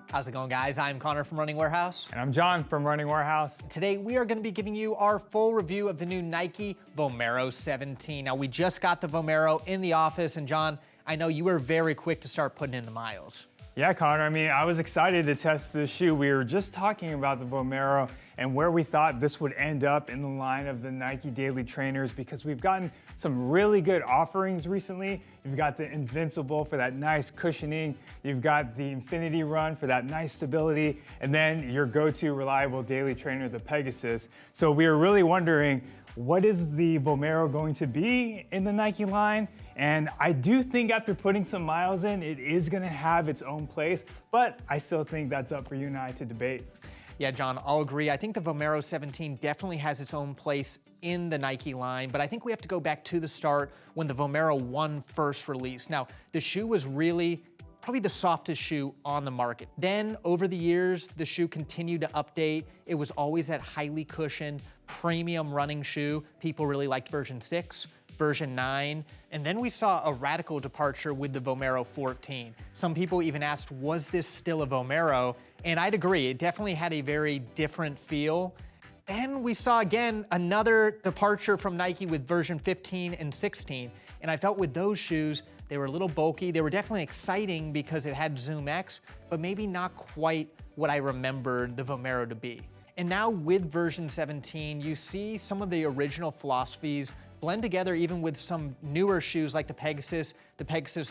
How's it going, guys? I'm Connor from Running Warehouse. And I'm John from Running Warehouse. Today, we are going to be giving you our full review of the new Nike Vomero 17. Now, we just got the Vomero in the office, and John, I know you were very quick to start putting in the miles. Yeah, Connor, I was excited to test this shoe. We were just talking about the Vomero and where we thought this would end up in the line of the Nike daily trainers because we've gotten some really good offerings recently. You've got the Invincible for that nice cushioning. You've got the Infinity Run for that nice stability. And then your go-to reliable daily trainer, the Pegasus. So we were really wondering, what is the Vomero going to be in the Nike line? And I do think after putting some miles in, it is gonna have its own place, but I still think that's up for you and I to debate. Yeah, John, I'll agree. I think the Vomero 17 definitely has its own place in the Nike line, but I think we have to go back to the start when the Vomero 1 first released. Now, the shoe was really probably the softest shoe on the market. Then over the years, the shoe continued to update. It was always that highly cushioned, premium running shoe. People really liked version 6, version 9, and then we saw a radical departure with the Vomero 14. Some people even asked, was this still a Vomero? And I'd agree, it definitely had a very different feel. Then we saw again another departure from Nike with version 15 and 16. And I felt with those shoes, they were a little bulky. They were definitely exciting because it had Zoomx, but maybe not quite what I remembered the Vomero to be. And now with version 17, you see some of the original philosophies blend together even with some newer shoes like the Pegasus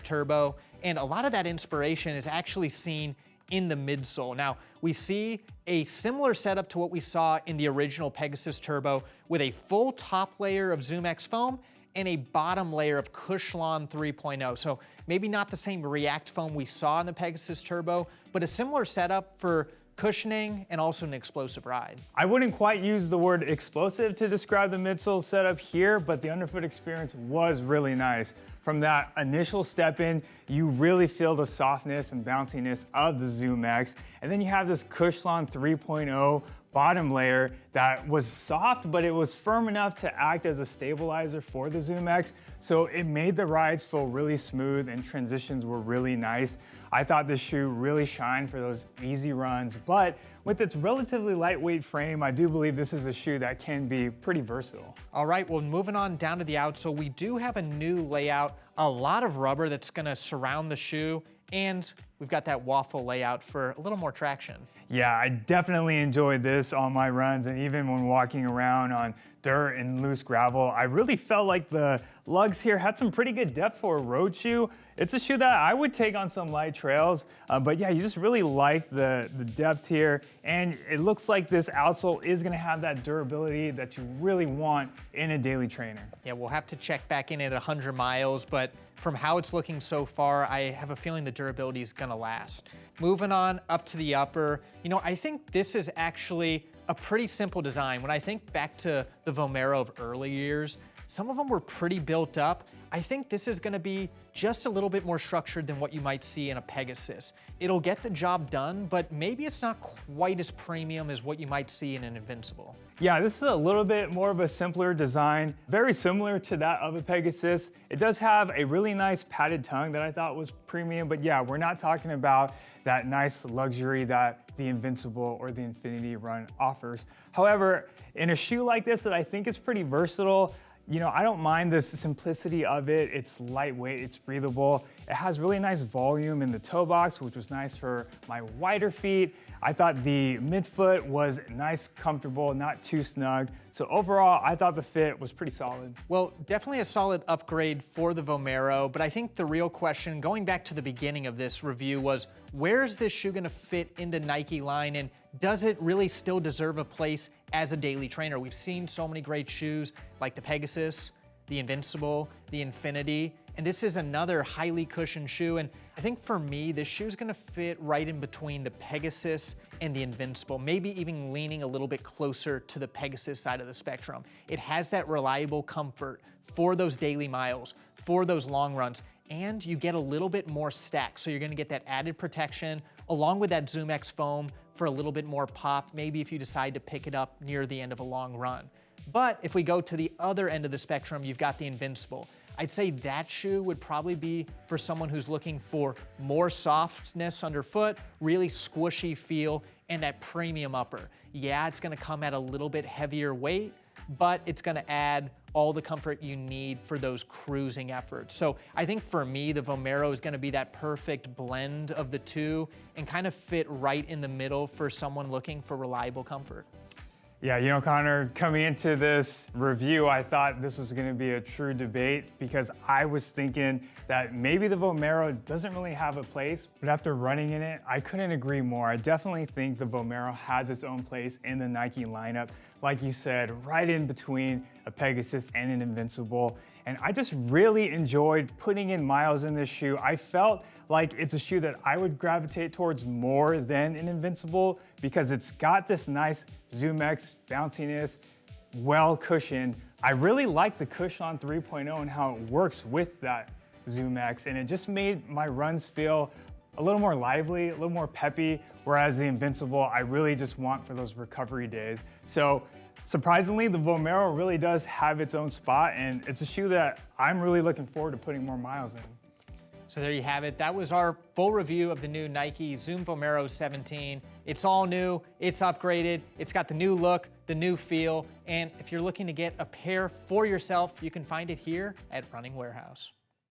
Turbo, and a lot of that inspiration is actually seen in the midsole. Now, we see a similar setup to what we saw in the original Pegasus Turbo with a full top layer of Zoomx Foam and a bottom layer of Cushlon 3.0. So maybe not the same React foam we saw in the Pegasus Turbo, but a similar setup for cushioning and also an explosive ride. I wouldn't quite use the word explosive to describe the midsole setup here, but the underfoot experience was really nice. From that initial step in, you really feel the softness and bounciness of the Zoomx, and then you have this Cushlon 3.0 bottom layer that was soft, but it was firm enough to act as a stabilizer for the Zoomx. So it made the rides feel really smooth and transitions were really nice. I thought this shoe really shined for those easy runs, but with its relatively lightweight frame, I do believe this is a shoe that can be pretty versatile. All right, well, moving on down to the outsole, we do have a new layout, a lot of rubber that's gonna surround the shoe, and we've got that waffle layout for a little more traction. Yeah, I definitely enjoyed this on my runs, and even when walking around on dirt and loose gravel, I really felt like the lugs here had some pretty good depth for a road shoe. It's a shoe that I would take on some light trails, but yeah, you just really like the depth here, and it looks like this outsole is gonna have that durability that you really want in a daily trainer. Yeah, we'll have to check back in at 100 miles, but from how it's looking so far, I have a feeling the durability is gonna last. Moving on up to the upper, I think this is actually a pretty simple design. When I think back to the Vomero of early years, some of them were pretty built up. I think this is gonna be just a little bit more structured than what you might see in a Pegasus. It'll get the job done, but maybe it's not quite as premium as what you might see in an Invincible. Yeah, this is a little bit more of a simpler design, very similar to that of a Pegasus. It does have a really nice padded tongue that I thought was premium, but yeah, we're not talking about that nice luxury that the Invincible or the Infinity Run offers. However, in a shoe like this that I think is pretty versatile, I don't mind the simplicity of it. It's lightweight, it's breathable. It has really nice volume in the toe box, which was nice for my wider feet. I thought the midfoot was nice, comfortable, not too snug. So overall, I thought the fit was pretty solid. Well, definitely a solid upgrade for the Vomero, but I think the real question, going back to the beginning of this review, was where is this shoe gonna fit in the Nike line, and does it really still deserve a place as a daily trainer? We've seen so many great shoes like the Pegasus, the Invincible, the Infinity, and this is another highly cushioned shoe. And I think for me, this shoe is gonna fit right in between the Pegasus and the Invincible, maybe even leaning a little bit closer to the Pegasus side of the spectrum. It has that reliable comfort for those daily miles, for those long runs, and you get a little bit more stack. So you're gonna get that added protection along with that Zoomx foam for a little bit more pop, maybe if you decide to pick it up near the end of a long run. But if we go to the other end of the spectrum, you've got the Invincible. I'd say that shoe would probably be for someone who's looking for more softness underfoot, really squishy feel, and that premium upper. Yeah, it's gonna come at a little bit heavier weight, but it's gonna add all the comfort you need for those cruising efforts. So I think for me, the Vomero is gonna be that perfect blend of the two and kind of fit right in the middle for someone looking for reliable comfort. Yeah, you know, Connor, coming into this review, I thought this was gonna be a true debate because I was thinking that maybe the Vomero doesn't really have a place, but after running in it, I couldn't agree more. I definitely think the Vomero has its own place in the Nike lineup. Like you said, right in between a Pegasus and an Invincible. And I just really enjoyed putting in miles in this shoe. I felt like it's a shoe that I would gravitate towards more than an Invincible because it's got this nice Zoomx bounciness, well cushioned. I really like the Cushion 3.0 and how it works with that Zoomx, and it just made my runs feel a little more lively, a little more peppy, whereas the Invincible, I really just want for those recovery days. So surprisingly, the Vomero really does have its own spot, and it's a shoe that I'm really looking forward to putting more miles in. So there you have it. That was our full review of the new Nike Zoom Vomero 17. It's all new, it's upgraded, it's got the new look, the new feel, and if you're looking to get a pair for yourself, you can find it here at Running Warehouse.